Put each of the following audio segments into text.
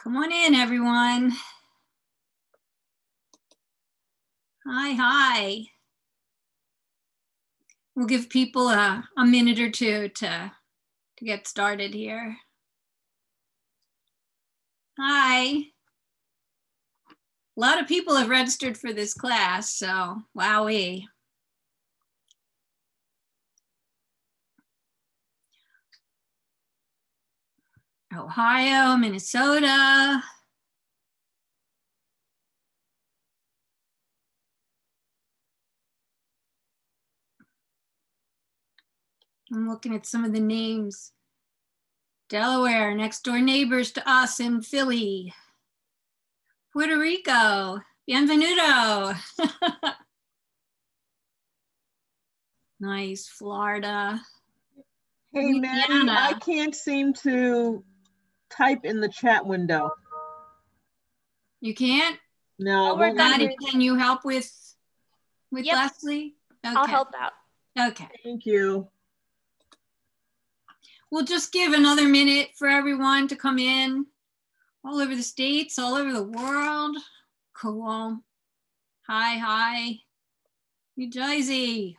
Come on in, everyone. Hi. We'll give people a minute or two to get started here. Hi. A lot of people have registered for this class, so wowee. Ohio, Minnesota. I'm looking at some of the names. Delaware, next door neighbors to us in Philly. Puerto Rico, bienvenido. Nice, Florida. Hey, Maddie, I can't seem to type in the chat window. You can't? No. Maddie, can you help with Yep. Leslie? Okay. I'll help out. Okay. Thank you. We'll just give another minute for everyone to come in. All over the states, all over the world. Cool. Hi. New Jersey.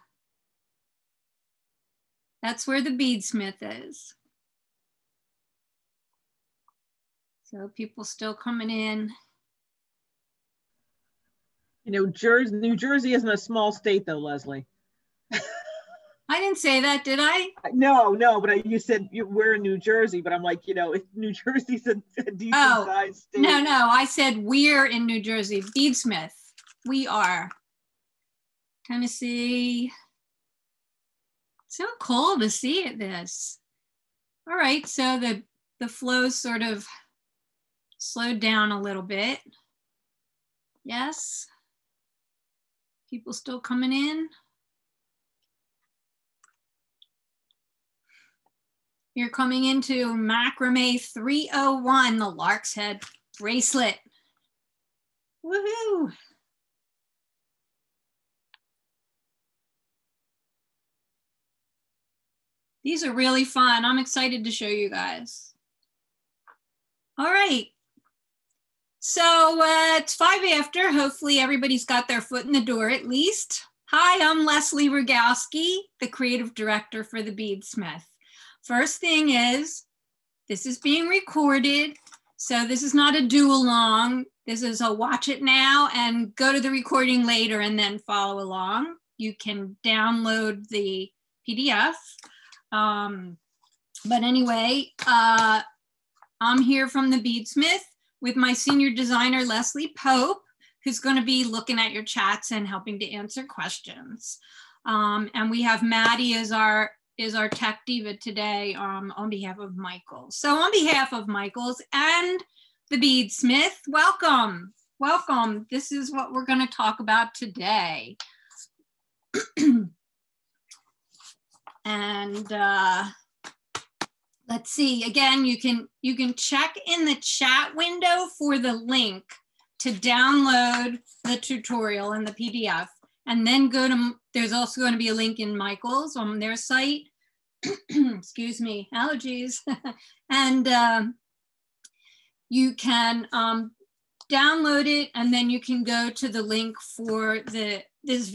That's where the Beadsmith is. So people still coming in. You know, New Jersey isn't a small state though, Leslie. I didn't say that, did I? No, but you said we're in New Jersey, but I'm like, you know, if New Jersey's a decent sized state. No, I said we're in New Jersey. Beadsmith, we are. Tennessee. So cool to see this. All right, so the flow's sort of slowed down a little bit. Yes. People still coming in. You're coming into Macramé 301, the Lark's Head bracelet. Woohoo! These are really fun. I'm excited to show you guys. All right. So it's 5 after. Hopefully everybody's got their foot in the door at least. Hi, I'm Leslie Rogowski, the creative director for the Beadsmith. First thing is, this is being recorded. So this is not a do-along. This is a watch it now and go to the recording later and then follow along. You can download the PDF. But anyway, I'm here from the Beadsmith with my senior designer, Leslie Pope, who's going to be looking at your chats and helping to answer questions. And we have Maddie as our tech diva today on behalf of Michaels. So on behalf of Michaels and the Beadsmith, welcome. This is what we're going to talk about today. And let's see, again, you can check in the chat window for the link to download the tutorial and the PDF, and then go to, there's also going to be a link in Michaels on their site. Excuse me, allergies. And you can download it, and then you can go to the link for this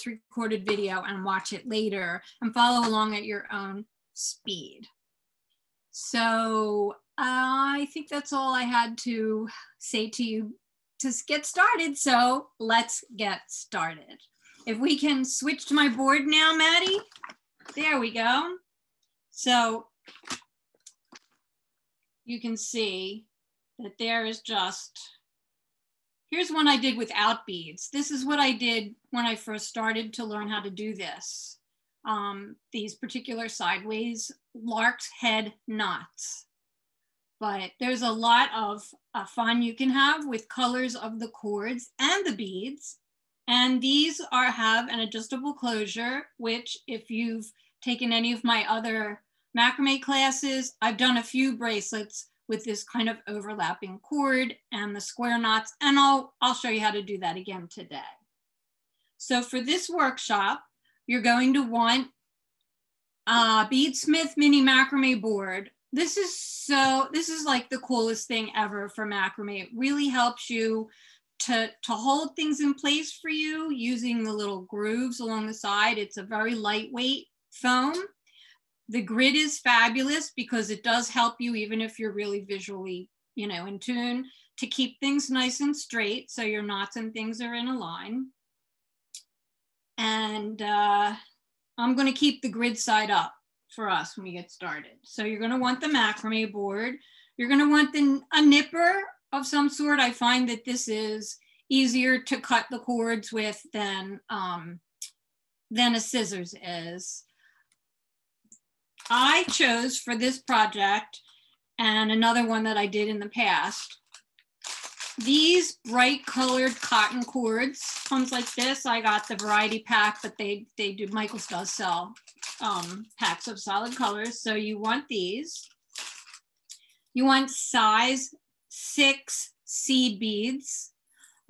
recorded video, and watch it later and follow along at your own speed. So I think that's all I had to say to you to get started. So let's get started. If we can switch to my board now, Maddie. There we go. So you can see that there is just, here's one I did without beads. This is what I did when I first started to learn how to do this. These particular sideways Lark's head knots. But there's a lot of fun you can have with colors of the cords and the beads. And these have an adjustable closure, which if you've taken any of my other macrame classes, I've done a few bracelets with this kind of overlapping cord and the square knots, and I'll show you how to do that again today. So for this workshop, you're going to want a Beadsmith Mini Macrame board this is like the coolest thing ever for macrame. It really helps you to hold things in place for you using the little grooves along the side. It's a very lightweight foam. The grid is fabulous because it does help you, even if you're really visually, you know, in tune, to keep things nice and straight so your knots and things are in a line. And I'm going to keep the grid side up for us when we get started. So you're going to want the macrame board. You're going to want a nipper of some sort. I find that this is easier to cut the cords with than a scissors is. I chose for this project, and another one that I did in the past, these bright colored cotton cords. Comes like this. I got the variety pack, but they do, Michaels does sell packs of solid colors. So you want these. You want size 6 seed beads.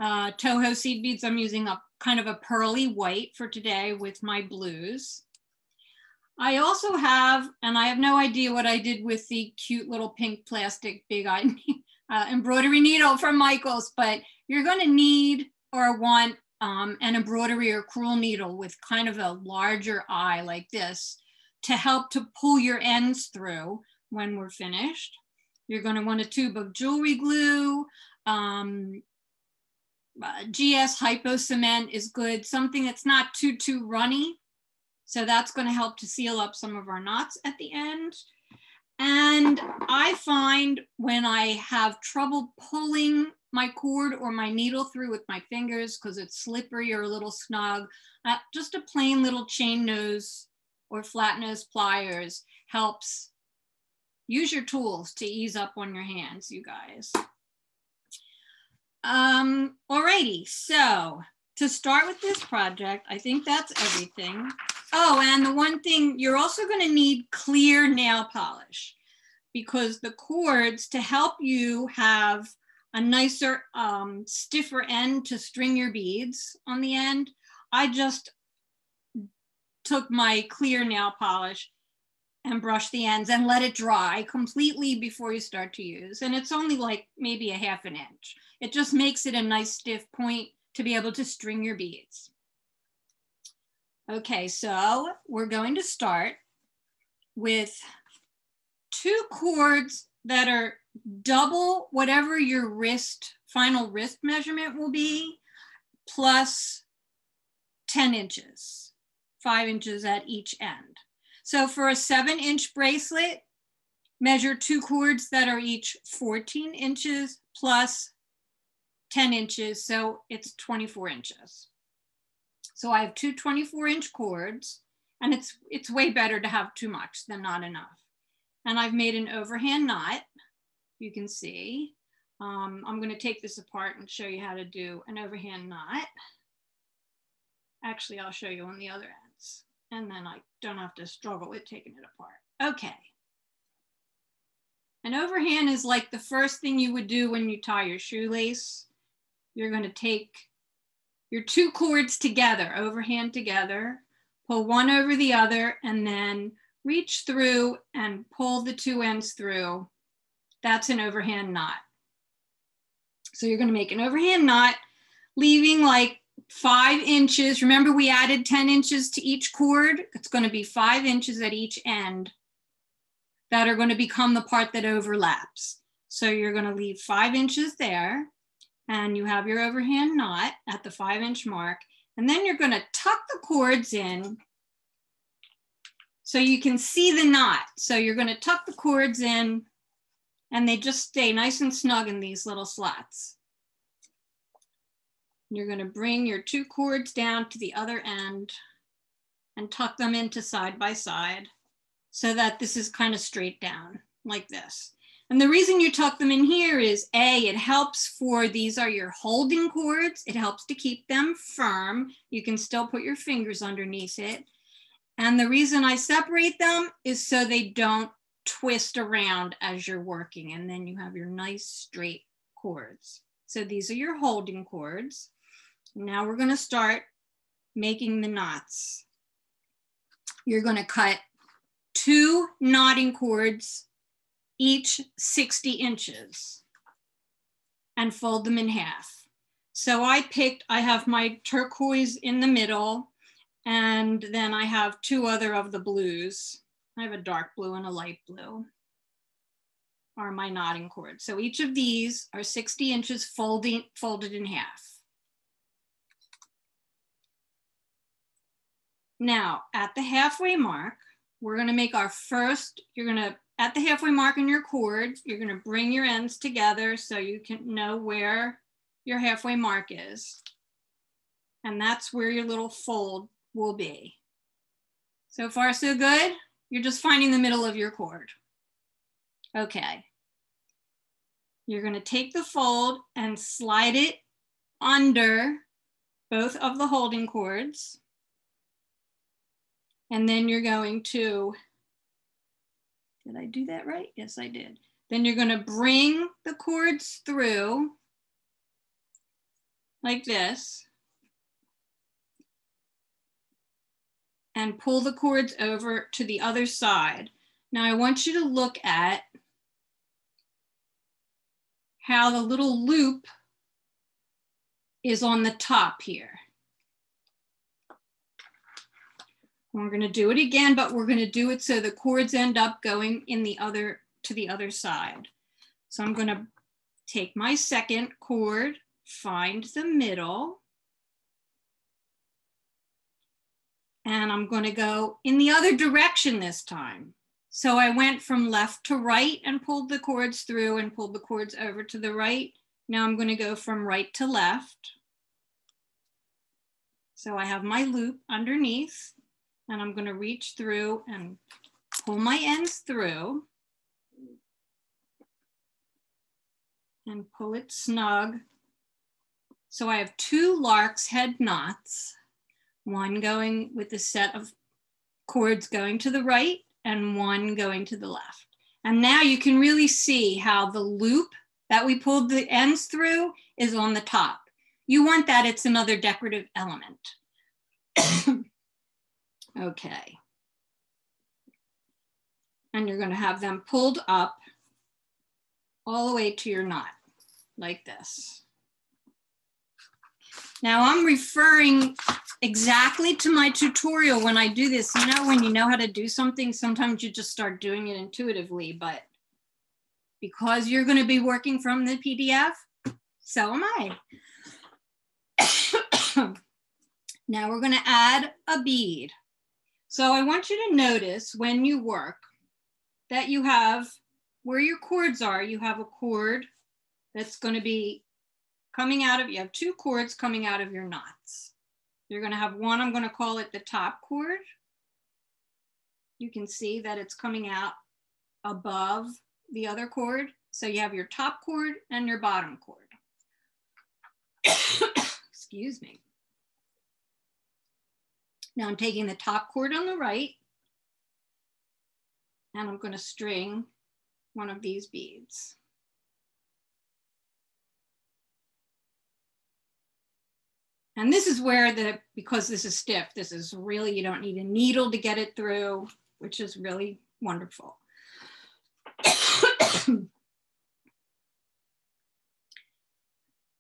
Toho seed beads. I'm using a kind of a pearly white for today with my blues. I also have, and I have no idea what I did with the cute little pink plastic big eye embroidery needle from Michaels, but you're going to need or want an embroidery or crewel needle with kind of a larger eye like this to help to pull your ends through when we're finished. You're going to want a tube of jewelry glue. GS Hypo Cement is good, something that's not too runny. So that's going to help to seal up some of our knots at the end. And I find when I have trouble pulling my cord or my needle through with my fingers because it's slippery or a little snug, just a plain little chain nose or flat nose pliers helps. Use your tools to ease up on your hands, you guys. Alrighty, so to start with this project, I think that's everything. Oh, and the one thing, you're also going to need clear nail polish because the cords, to help you have a nicer, stiffer end to string your beads on the end, I just took my clear nail polish and brushed the ends and let it dry completely before you start to use. And it's only like maybe a ½ inch. It just makes it a nice stiff point to be able to string your beads. Okay, so we're going to start with 2 cords that are double whatever your final wrist measurement will be, plus 10 inches, 5 inches at each end. So for a 7-inch bracelet, measure 2 cords that are each 14 inches plus 10 inches, so it's 24 inches. So I have 2 24-inch cords, and it's way better to have too much than not enough. And I've made an overhand knot, you can see. I'm going to take this apart and show you how to do an overhand knot. Actually, I'll show you on the other ends, and then I don't have to struggle with taking it apart. Okay. An overhand is like the first thing you would do when you tie your shoelace. You're going to take your 2 cords together, overhand together, pull one over the other, and then reach through and pull the 2 ends through. That's an overhand knot. So you're going to make an overhand knot, leaving like 5 inches. Remember, we added 10 inches to each cord. It's going to be 5 inches at each end that are going to become the part that overlaps. So you're going to leave 5 inches there. And you have your overhand knot at the 5-inch mark. And then you're going to tuck the cords in so you can see the knot. So you're going to tuck the cords in and they just stay nice and snug in these little slots. You're going to bring your 2 cords down to the other end and tuck them into side by side so that this is kind of straight down like this. And the reason you tuck them in here is it helps for, these are your holding cords. It helps to keep them firm. You can still put your fingers underneath it. And the reason I separate them is so they don't twist around as you're working. And then you have your nice straight cords. So these are your holding cords. Now we're going to start making the knots. You're going to cut 2 knotting cords each 60 inches and fold them in half. So I have my turquoise in the middle, and then I have two other of the blues. I have a dark blue and a light blue are my knotting cords. So each of these are 60 inches folded in half. Now, at the halfway mark, we're gonna make our first, at the halfway mark in your cord, you're gonna bring your ends together so you can know where your halfway mark is. And that's where your little fold will be. So far, so good? You're just finding the middle of your cord. Okay. You're gonna take the fold and slide it under both of the holding cords. And then you're going to, did I do that right? Yes, I did. Then you're gonna bring the cords through like this and pull the cords over to the other side. Now I want you to look at how the little loop is on the top here. We're gonna do it again, but we're gonna do it so the cords end up going in to the other side. So I'm gonna take my second cord, find the middle, and I'm gonna go in the other direction this time. So I went from left to right and pulled the cords through and pulled the cords over to the right. Now I'm gonna go from right to left. So I have my loop underneath, and I'm gonna reach through and pull my ends through and pull it snug. So I have two Lark's head knots, one going with a set of cords going to the right and one going to the left. And now you can really see how the loop that we pulled the ends through is on the top. You want that, it's another decorative element. Okay. And you're gonna have them pulled up all the way to your knot, like this. Now I'm referring exactly to my tutorial when I do this. You know, when you know how to do something, sometimes you just start doing it intuitively, but because you're gonna be working from the PDF, so am I. Now we're gonna add a bead. So I want you to notice when you work that you have, where your cords are, you have a cord that's gonna be coming out of, you have two cords coming out of your knots. You're gonna have one, I'm gonna call it the top cord. You can see that it's coming out above the other cord. So you have your top cord and your bottom cord. Excuse me. Now I'm taking the top cord on the right and I'm going to string one of these beads. And this is where because this is stiff, this is really, you don't need a needle to get it through, which is really wonderful.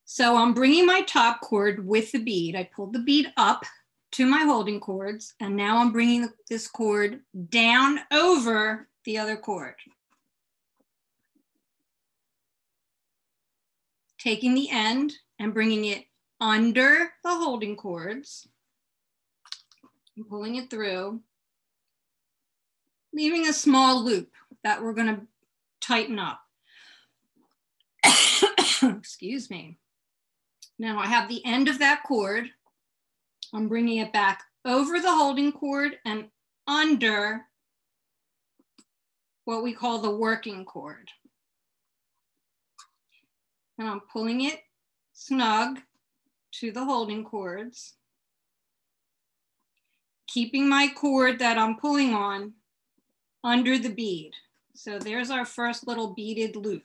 So I'm bringing my top cord with the bead. I pulled the bead up to my holding cords, and now I'm bringing this cord down over the other cord. Taking the end and bringing it under the holding cords, and pulling it through, leaving a small loop that we're gonna tighten up. Excuse me. Now I have the end of that cord. I'm bringing it back over the holding cord and under what we call the working cord. And I'm pulling it snug to the holding cords, keeping my cord that I'm pulling on under the bead. So there's our first little beaded loop.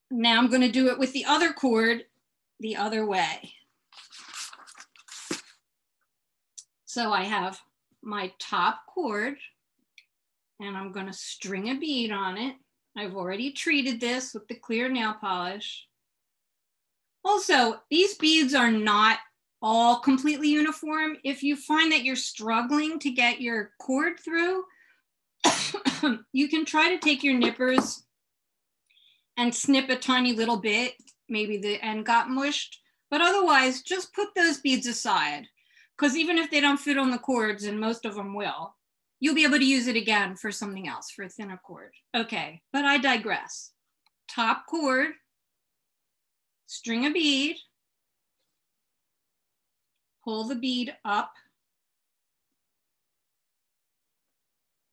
Now I'm going to do it with the other cord the other way. So I have my top cord and I'm going to string a bead on it. I've already treated this with the clear nail polish. Also, these beads are not all completely uniform. If you find that you're struggling to get your cord through, you can try to take your nippers and snip a tiny little bit. Maybe the end got mushed, but otherwise just put those beads aside, because even if they don't fit on the cords, and most of them will, you'll be able to use it again for something else, for a thinner cord. Okay, but I digress. Top cord, string a bead, pull the bead up,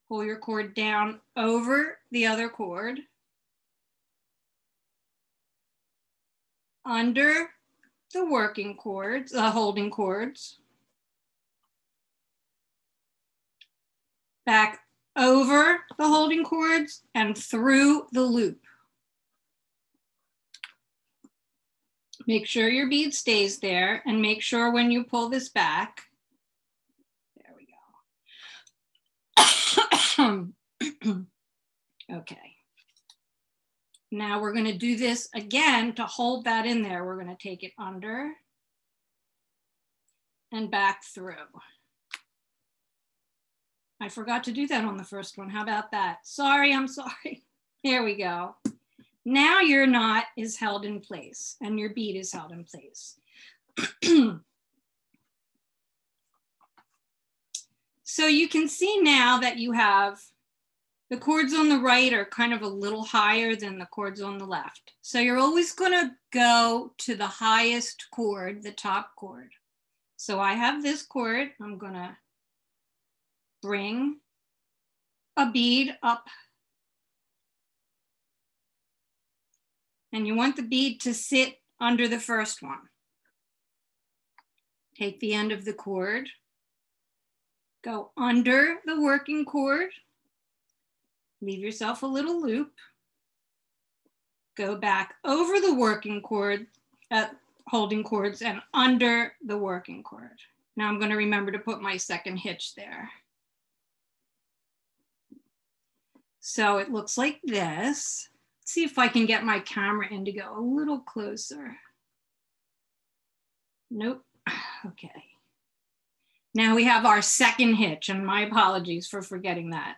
pull your cord down over the other cord, under the working cords, the holding cords, back over the holding cords and through the loop. Make sure your bead stays there and make sure when you pull this back, there we go. Okay. Now we're going to do this again to hold that in there. We're going to take it under and back through. I forgot to do that on the first one. How about that? Sorry, I'm sorry. There we go. Now your knot is held in place and your bead is held in place. So you can see now that you have the cords on the right are kind of a little higher than the cords on the left. So you're always going to go to the highest cord, the top cord. So I have this cord. I'm going to bring a bead up. And you want the bead to sit under the first one. Take the end of the cord, go under the working cord, leave yourself a little loop, go back over the working cord, holding cords, and under the working cord. Now I'm going to remember to put my second hitch there. So it looks like this. Let's see if I can get my camera in to go a little closer. Nope. Okay. Now we have our second hitch, and my apologies for forgetting that.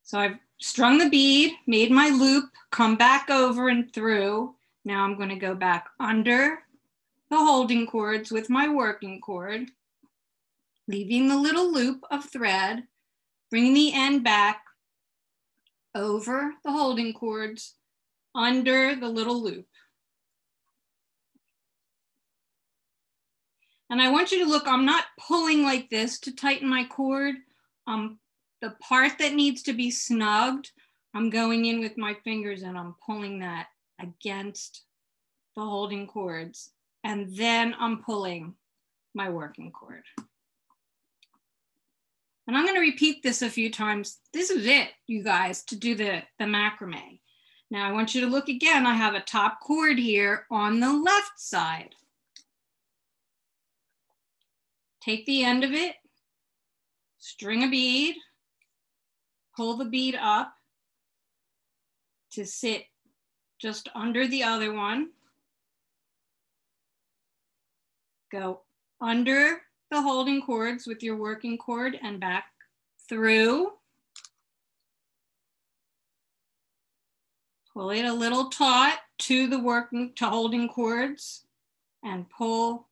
So I've strung the bead, made my loop, come back over and through. Now I'm going to go back under the holding cords with my working cord, leaving the little loop of thread, bringing the end back over the holding cords, under the little loop. And I want you to look, I'm not pulling like this to tighten my cord. The part that needs to be snugged, I'm going in with my fingers and I'm pulling that against the holding cords. And then I'm pulling my working cord. And I'm going to repeat this a few times. This is it, you guys, to do the macrame. Now I want you to look again. I have a top cord here on the left side. Take the end of it, string a bead, pull the bead up to sit just under the other one. Go under the holding cords with your working cord and back through. Pull it a little taut to the holding cords and pull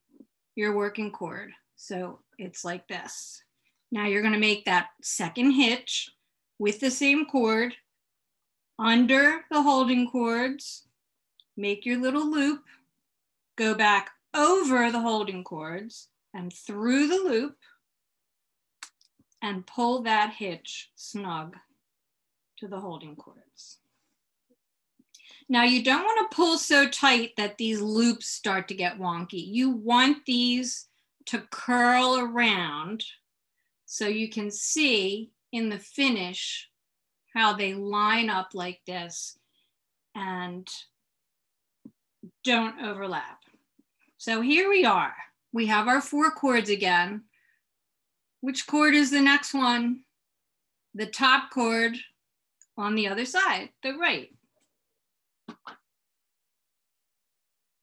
your working cord. So it's like this. Now you're going to make that second hitch with the same cord under the holding cords, make your little loop, go back over the holding cords and through the loop and pull that hitch snug to the holding cords. Now you don't want to pull so tight that these loops start to get wonky. You want these to curl around so you can see in the finish how they line up like this and don't overlap. So here we are. We have our 4 cords again. Which cord is the next one? The top cord on the other side, the right.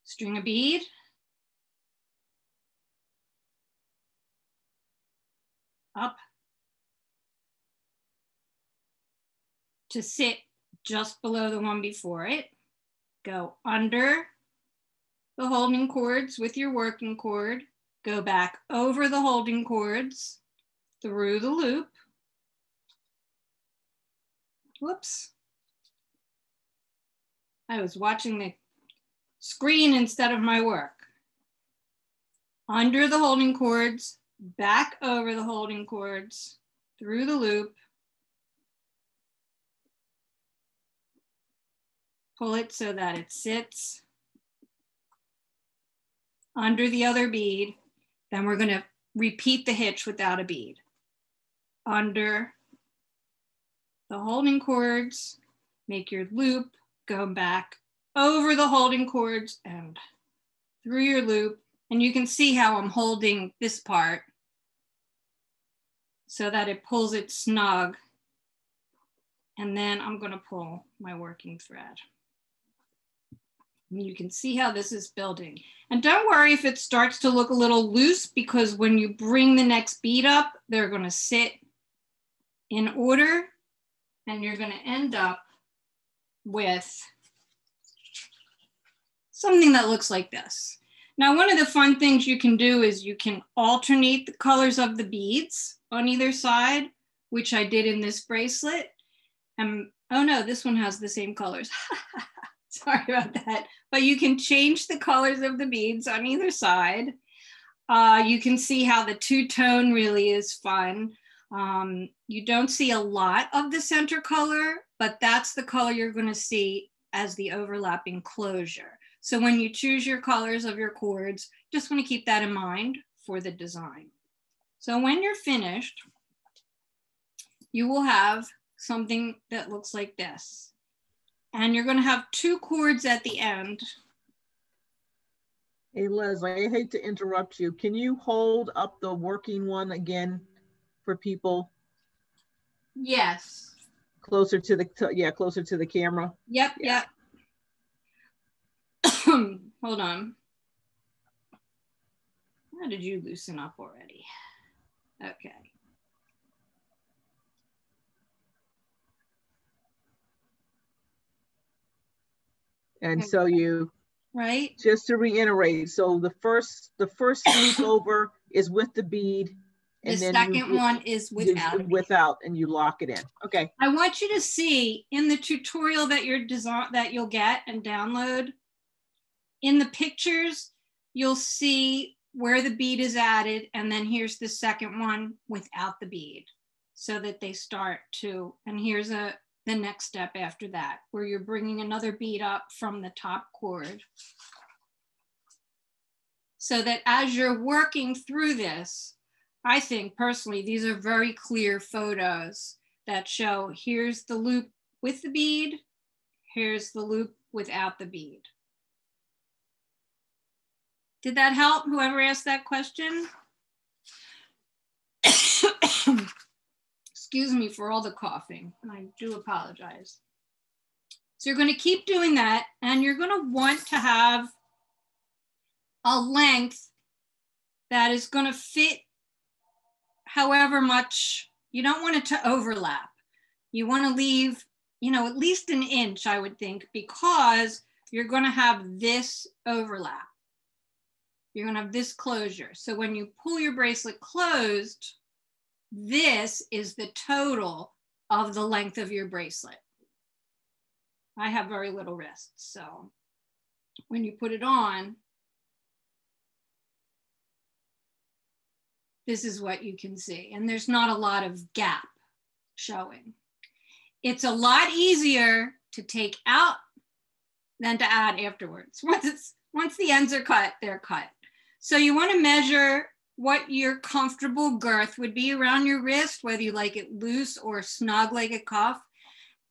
String a bead. Up to sit just below the one before it. Go under the holding cords with your working cord. Go back over the holding cords through the loop. Whoops. I was watching the screen instead of my work. Under the holding cords, back over the holding cords, through the loop. Pull it so that it sits under the other bead. Then we're going to repeat the hitch without a bead. Under the holding cords, make your loop, go back over the holding cords and through your loop. And you can see how I'm holding this part so that it pulls it snug. And then I'm going to pull my working thread. And you can see how this is building. And don't worry if it starts to look a little loose, because when you bring the next bead up, they're going to sit in order and you're going to end up with something that looks like this. Now, one of the fun things you can do is you can alternate the colors of the beads on either side, which I did in this bracelet. Oh no, this one has the same colors. Sorry about that. But you can change the colors of the beads on either side. You can see how the two-tone really is fun. You don't see a lot of the center color, but that's the color you're going to see as the overlapping closure. So when you choose your colors of your cords, just want to keep that in mind for the design. So when you're finished, you will have something that looks like this. And you're going to have two cords at the end. Hey, Leslie, I hate to interrupt you. Can you hold up the working one again for people? Yes. Closer to the, closer to the camera. Yep, yeah. Yep. Hold on. How did you loosen up already? Okay. And so you, right? Just to reiterate, so the first loop over is with the bead. And the then second one is without, and you lock it in. Okay. I want you to see in the tutorial that you'll get and download, in the pictures, you'll see where the bead is added, and then here's the second one without the bead, so that they start to, and here's the next step after that, where you're bringing another bead up from the top cord. So that as you're working through this, I think personally, these are very clear photos that show here's the loop with the bead, here's the loop without the bead. Did that help, whoever asked that question? Excuse me for all the coughing, I do apologize. So you're going to keep doing that, and you're going to want to have a length that is going to fit however much. You don't want it to overlap. You want to leave, at least an inch, I would think, because you're going to have this overlap. You're going to have this closure. So when you pull your bracelet closed, this is the total of the length of your bracelet. I have very little wrists, so when you put it on, this is what you can see. And there's not a lot of gap showing. It's a lot easier to take out than to add afterwards. Once the ends are cut, they're cut. So you want to measure what your comfortable girth would be around your wrist, whether you like it loose or snug like a cuff,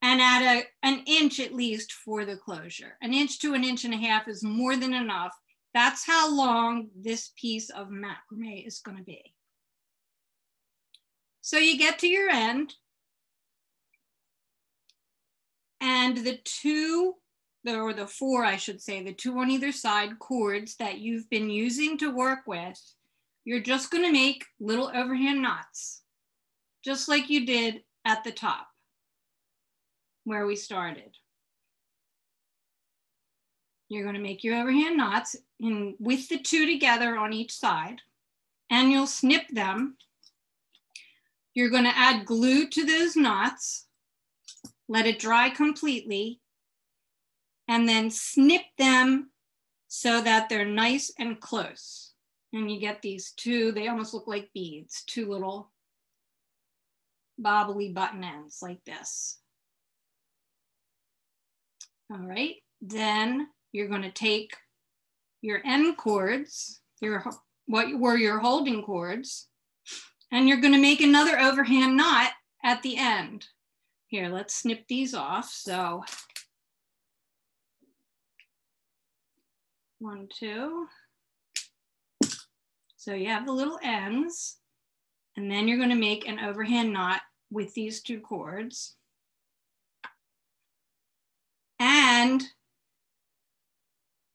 and add an inch at least for the closure. An inch to 1.5 inches is more than enough. That's how long this piece of macrame is going to be. So you get to your end, and the two, or the four, I should say, the two on either side cords that you've been using to work with, you're just going to make little overhand knots, just like you did at the top where we started. You're going to make your overhand knots with the two together on each side, and you'll snip them. You're going to add glue to those knots, let it dry completely, and then snip them so that they're nice and close. And you get these two, they almost look like beads, two little bobbly button ends like this. All right, then you're going to take your end cords, what were your holding cords, and you're going to make another overhand knot at the end. Here, let's snip these off. So 1, 2. So you have the little ends, and then you're going to make an overhand knot with these two cords. And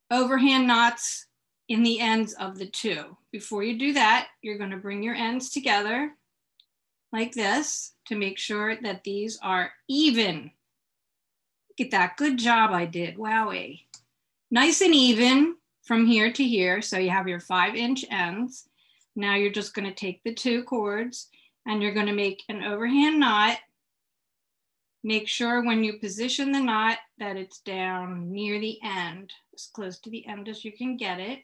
overhand knots in the ends of the two. Before you do that, you're going to bring your ends together like this to make sure that these are even. Look at that, good job I did, wowie. Nice and even from here to here, so you have your 5-inch ends. Now you're just going to take the two cords and you're going to make an overhand knot. Make sure when you position the knot that it's down near the end, as close to the end as you can get it.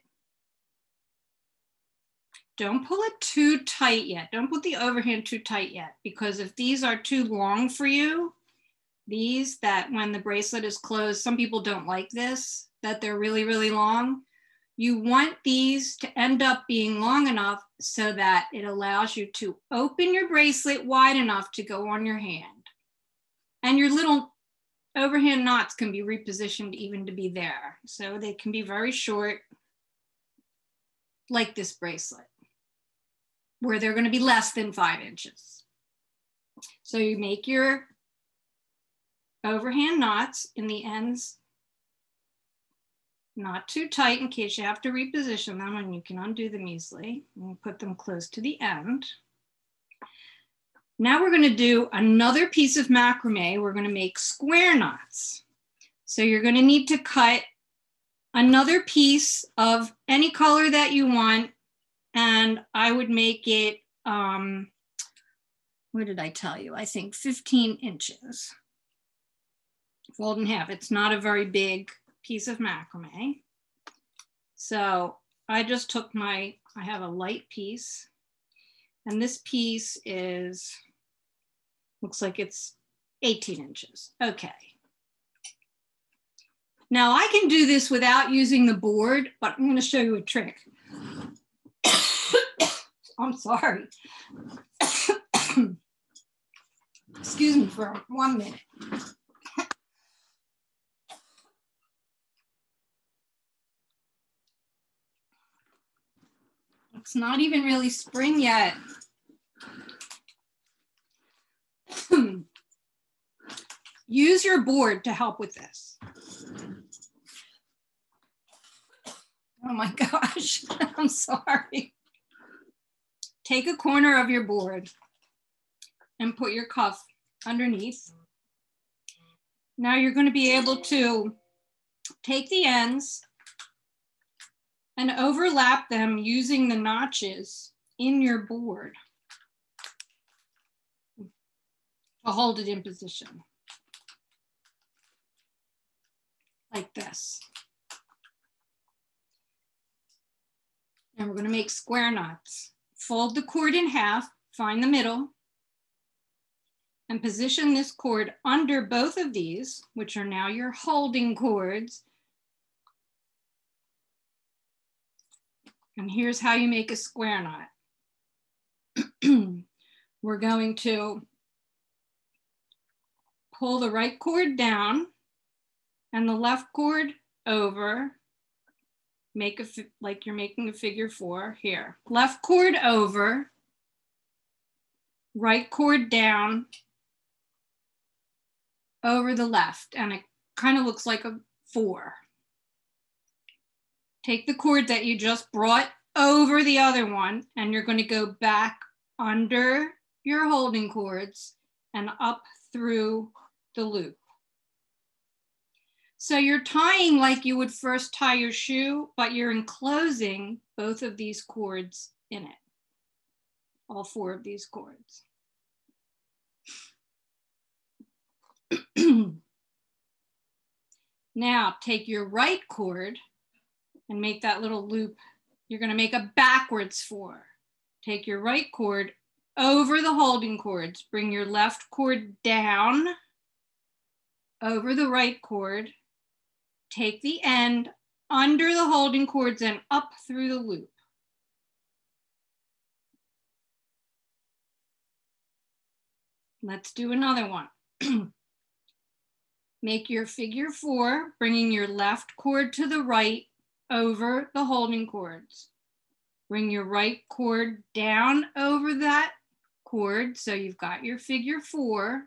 Don't pull it too tight yet. Don't put the overhand too tight yet, because if these are too long for you, these that when the bracelet is closed, some people don't like this, that they're really, really long. You want these to end up being long enough so that it allows you to open your bracelet wide enough to go on your hand. And your little overhand knots can be repositioned even to be there. So they can be very short, like this bracelet, where they're going to be less than 5 inches. So you make your overhand knots in the ends, not too tight in case you have to reposition them, and you can undo them easily and put them close to the end. Now we're going to do another piece of macrame. We're going to make square knots. So you're going to need to cut another piece of any color that you want. And I would make it, what did I tell you? I think 15 inches. Fold in half. It's not a very big piece of macrame. So I just took I have a light piece. And this piece is, looks like it's 18 inches. Okay. Now I can do this without using the board, but I'm going to show you a trick. I'm sorry. Excuse me for 1 minute. It's not even really spring yet. Use your board to help with this. Oh my gosh, I'm sorry. Take a corner of your board and put your cuff underneath. Now you're going to be able to take the ends and overlap them using the notches in your board to hold it in position. Like this. And we're going to make square knots. Fold the cord in half, find the middle, and position this cord under both of these, which are now your holding cords. And here's how you make a square knot. We're going to pull the right cord down and the left cord over. Make like you're making a figure 4 here. Left cord over, right cord down over the left, and it kind of looks like a 4. Take the cord that you just brought over the other one, and you're going to go back under your holding cords and up through the loop. So you're tying like you would first tie your shoe, but you're enclosing both of these cords in it, all 4 of these cords. Now take your right cord and make that little loop. You're going to make a backwards 4. Take your right cord over the holding cords. Bring your left cord down over the right cord. Take the end under the holding cords and up through the loop. Let's do another one. Make your figure 4, bringing your left cord to the right over the holding cords. Bring your right cord down over that cord, so you've got your figure 4.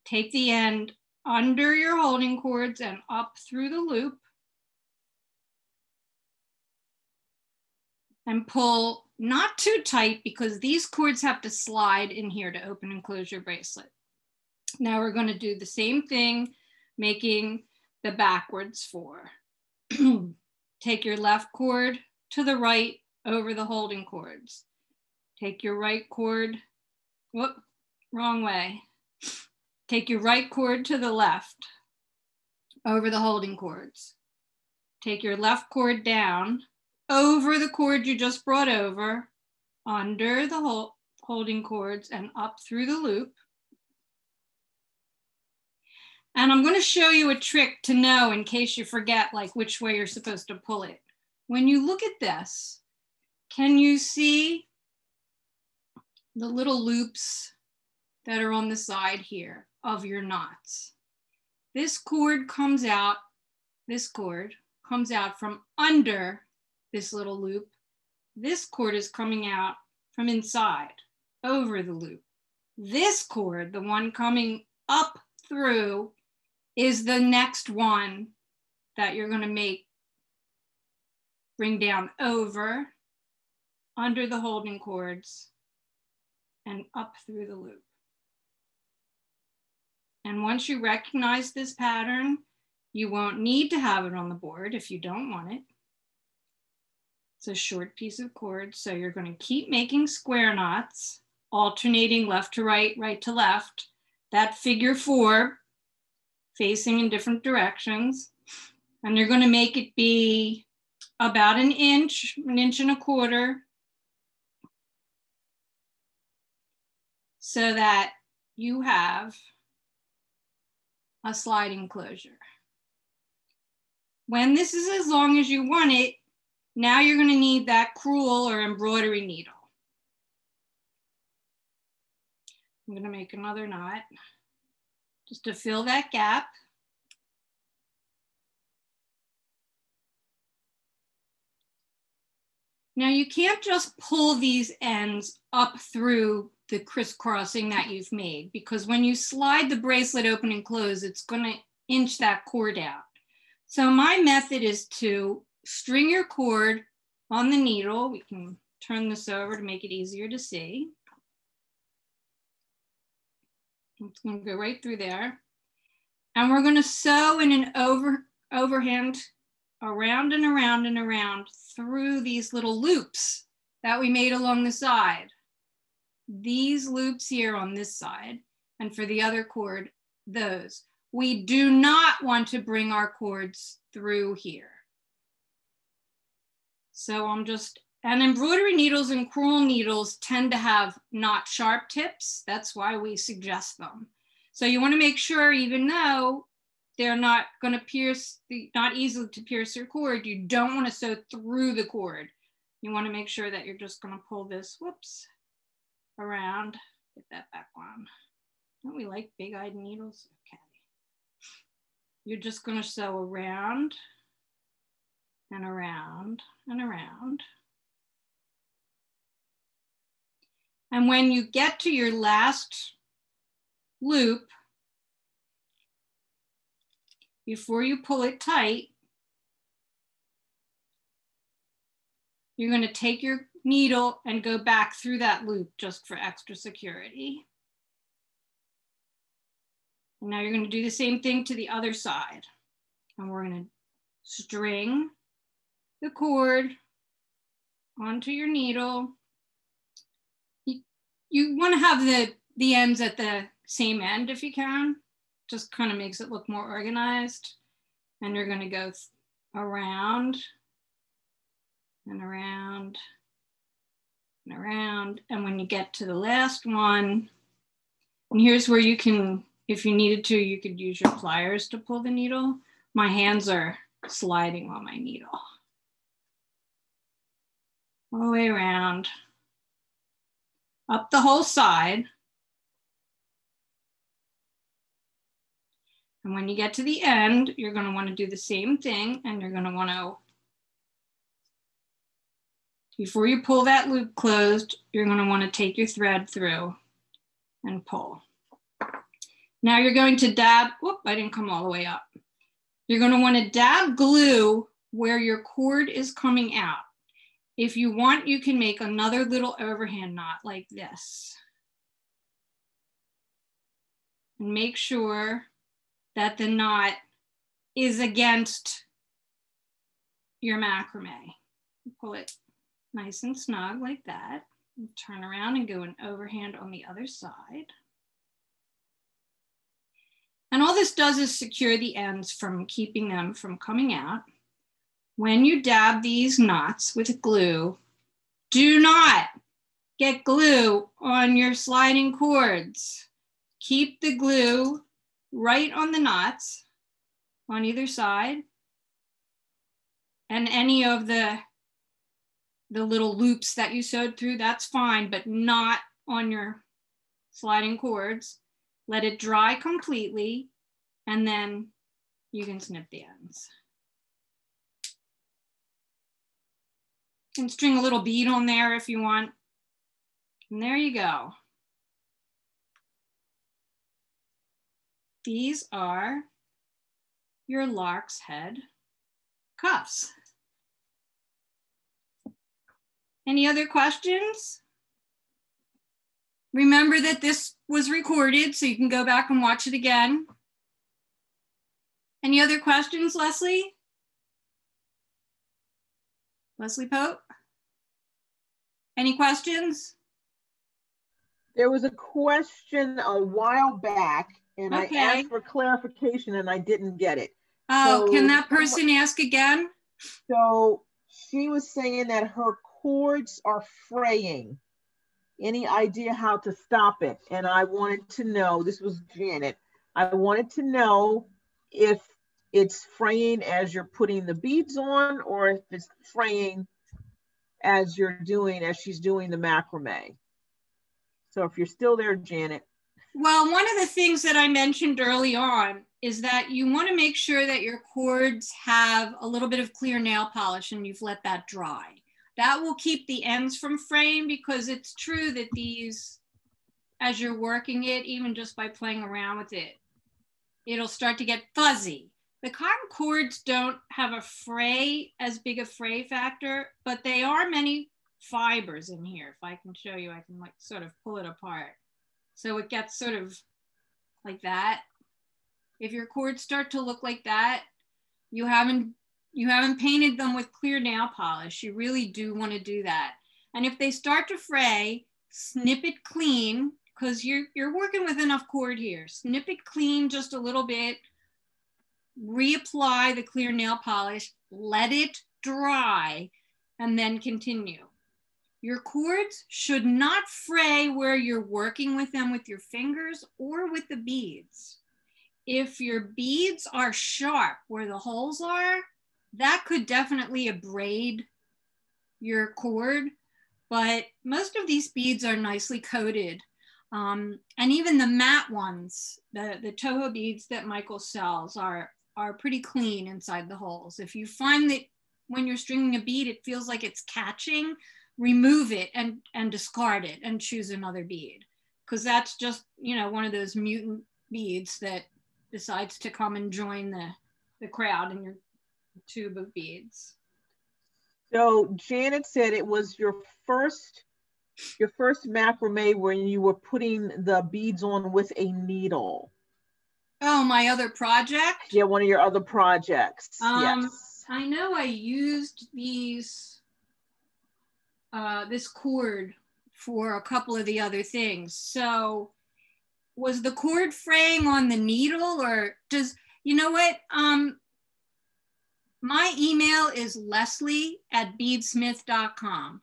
Take the end under your holding cords and up through the loop. And pull not too tight, because these cords have to slide in here to open and close your bracelet. Now we're going to do the same thing, making the backwards 4. Take your left cord to the right over the holding cords. Take your right cord, whoop, wrong way. Take your right cord to the left over the holding cords. Take your left cord down over the cord you just brought over, under the holding cords and up through the loop. And I'm going to show you a trick to know in case you forget like which way you're supposed to pull it. When you look at this, can you see the little loops that are on the side here of your knots? This cord comes out from under this little loop. This cord is coming out from inside, over the loop. This cord, the one coming up through, is the next one that you're going to bring down over, under the holding cords, and up through the loop. And once you recognize this pattern, you won't need to have it on the board if you don't want it. It's a short piece of cord, so you're going to keep making square knots, alternating left to right, right to left. That figure 4 facing in different directions. And you're going to make it be about an inch and a quarter, so that you have a sliding closure. When this is as long as you want it, now you're going to need that crewel or embroidery needle. I'm going to make another knot just to fill that gap. Now you can't just pull these ends up through the crisscrossing that you've made, because when you slide the bracelet open and close, it's going to inch that cord out. So my method is to string your cord on the needle. We can turn this over to make it easier to see. It's going to go right through there. And we're going to sew in an overhand around and around and around through these little loops that we made along the side. These loops here on this side, and for the other cord, those. We do not want to bring our cords through here. So and embroidery needles and crewel needles tend to have not sharp tips. That's why we suggest them. So you want to make sure, even though they're not going to pierce, not easily to pierce your cord, you don't want to sew through the cord. You want to make sure that you're just going to pull this, whoops, around, get that back on. Don't we like big-eyed needles? Okay. You're just going to sew around and around and around. And when you get to your last loop, before you pull it tight, you're going to take your needle and go back through that loop just for extra security. And now you're going to do the same thing to the other side. And we're going to string the cord onto your needle. You want to have the ends at the same end if you can. Just kind of makes it look more organized. And you're going to go around and around and around. And when you get to the last one, and here's where you can, if you needed to, you could use your pliers to pull the needle. My hands are sliding on my needle. All the way around, up the whole side. And when you get to the end, you're going to want to do the same thing, and you're going to want to, before you pull that loop closed, you're going to want to take your thread through and pull. Now you're going to dab, whoop, I didn't come all the way up. You're going to want to dab glue where your cord is coming out. If you want, you can make another little overhand knot like this. And make sure that the knot is against your macrame. Pull it nice and snug like that. And turn around and go an overhand on the other side. And all this does is secure the ends from keeping them from coming out. When you dab these knots with glue, do not get glue on your sliding cords. Keep the glue right on the knots on either side, and any of the little loops that you sewed through, that's fine, but not on your sliding cords. Let it dry completely, and then you can snip the ends. You can string a little bead on there if you want. And there you go. These are your Lark's head cuffs. Any other questions? Remember that this was recorded, so you can go back and watch it again. Any other questions, Leslie? Leslie Pope? Any questions? There was a question a while back, and I asked for clarification and I didn't get it. Oh, so, can that person ask again? So she was saying that her cords are fraying. Any idea how to stop it? And I wanted to know, this was Janet, I wanted to know if it's fraying as you're putting the beads on, or if it's fraying as she's doing the macrame. So if you're still there, Janet. Well, one of the things that I mentioned early on is that you want to make sure that your cords have a little bit of clear nail polish and you've let that dry. That will keep the ends from fraying, because it's true that these, as you're working it, even just by playing around with it, it'll start to get fuzzy. The cotton cords don't have as big a fray factor, but they are many fibers in here. If I can show you, I can like sort of pull it apart. So it gets sort of like that. If your cords start to look like that, you haven't painted them with clear nail polish. You really do want to do that. And if they start to fray, snip it clean, because you're working with enough cord here. Snip it clean just a little bit, reapply the clear nail polish, let it dry, and then continue. Your cords should not fray where you're working with them with your fingers or with the beads. If your beads are sharp where the holes are, that could definitely abrade your cord, but most of these beads are nicely coated. And even the matte ones, the Toho beads that Michael sells are pretty clean inside the holes. If you find that when you're stringing a bead, it feels like it's catching, remove it and discard it and choose another bead. Because that's just, you know, one of those mutant beads that decides to come and join the crowd in your tube of beads. So Janet said it was your first macrame when you were putting the beads on with a needle. Oh, my other project? Yeah, one of your other projects. Yes. I know I used these, this cord for a couple of the other things. So was the cord fraying on the needle, or does, you know what? My email is leslie@beadsmith.com.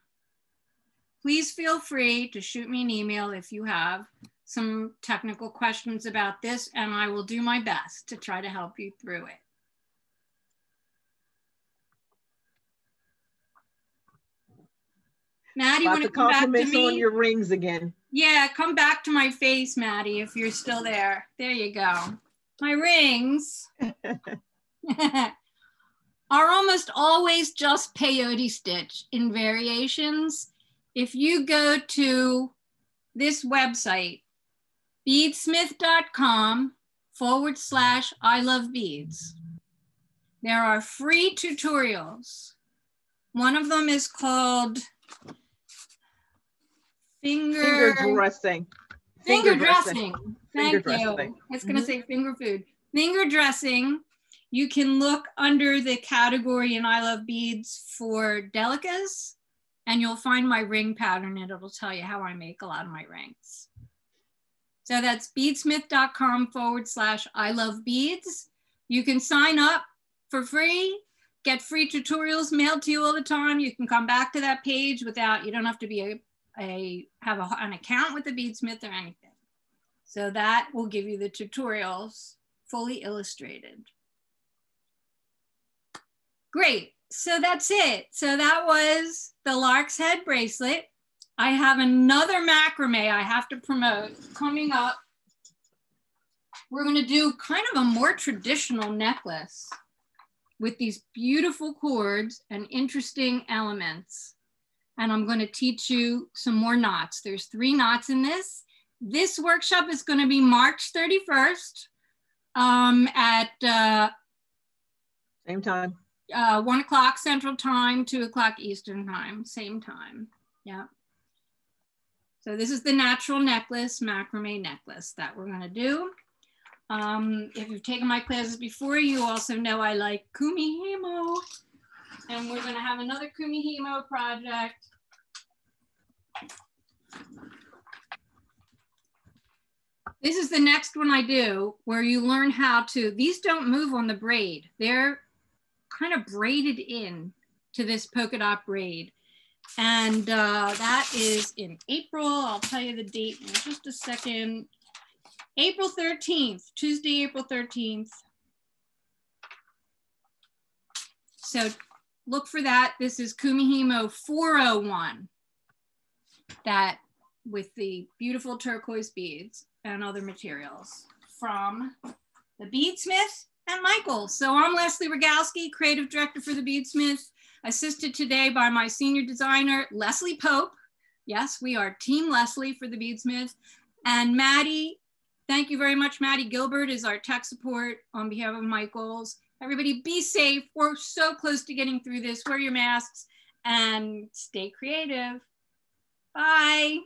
Please feel free to shoot me an email if you have some technical questions about this, and I will do my best to try to help you through it. Maddie, you want to come back to me? On your rings again. Yeah, come back to my face, Maddie, if you're still there. There you go. My rings are almost always just peyote stitch in variations. If you go to this website, beadsmith.com/I love beads, there are free tutorials. One of them is called finger dressing. Thank you. It's going to say finger food. Finger dressing. You can look under the category in I love beads for delicas, and you'll find my ring pattern, and it'll tell you how I make a lot of my rings. So that's beadsmith.com/I love beads. You can sign up for free, get free tutorials mailed to you all the time. You can come back to that page without, you don't have to be have an account with the Beadsmith or anything. So that will give you the tutorials fully illustrated. Great, so that's it. So that was the Lark's Head bracelet. I have another macrame I have to promote coming up. We're gonna do kind of a more traditional necklace with these beautiful cords and interesting elements. And I'm gonna teach you some more knots. There's 3 knots in this. This workshop is gonna be March 31st at same time. 1 o'clock Central Time, 2 o'clock Eastern Time, same time, yeah. So this is the natural necklace, macrame necklace that we're gonna do. If you've taken my classes before, you also know I like kumihimo, and we're gonna have another kumihimo project. This is the next one I do, where you learn how to, these don't move on the braid. They're kind of braided in to this polka dot braid. And that is in April. I'll tell you the date in just a second. April 13th, Tuesday, April 13th. So look for that. This is Kumihimo 401, that with the beautiful turquoise beads and other materials from the Beadsmith and Michael. So I'm Leslie Rogalski, creative director for the Beadsmith, assisted today by my senior designer, Leslie Pope. Yes, we are Team Leslie for the Beadsmith. And Maddie, thank you very much. Maddie Gilbert is our tech support on behalf of Michael's. Everybody be safe. We're so close to getting through this. Wear your masks and stay creative. Bye.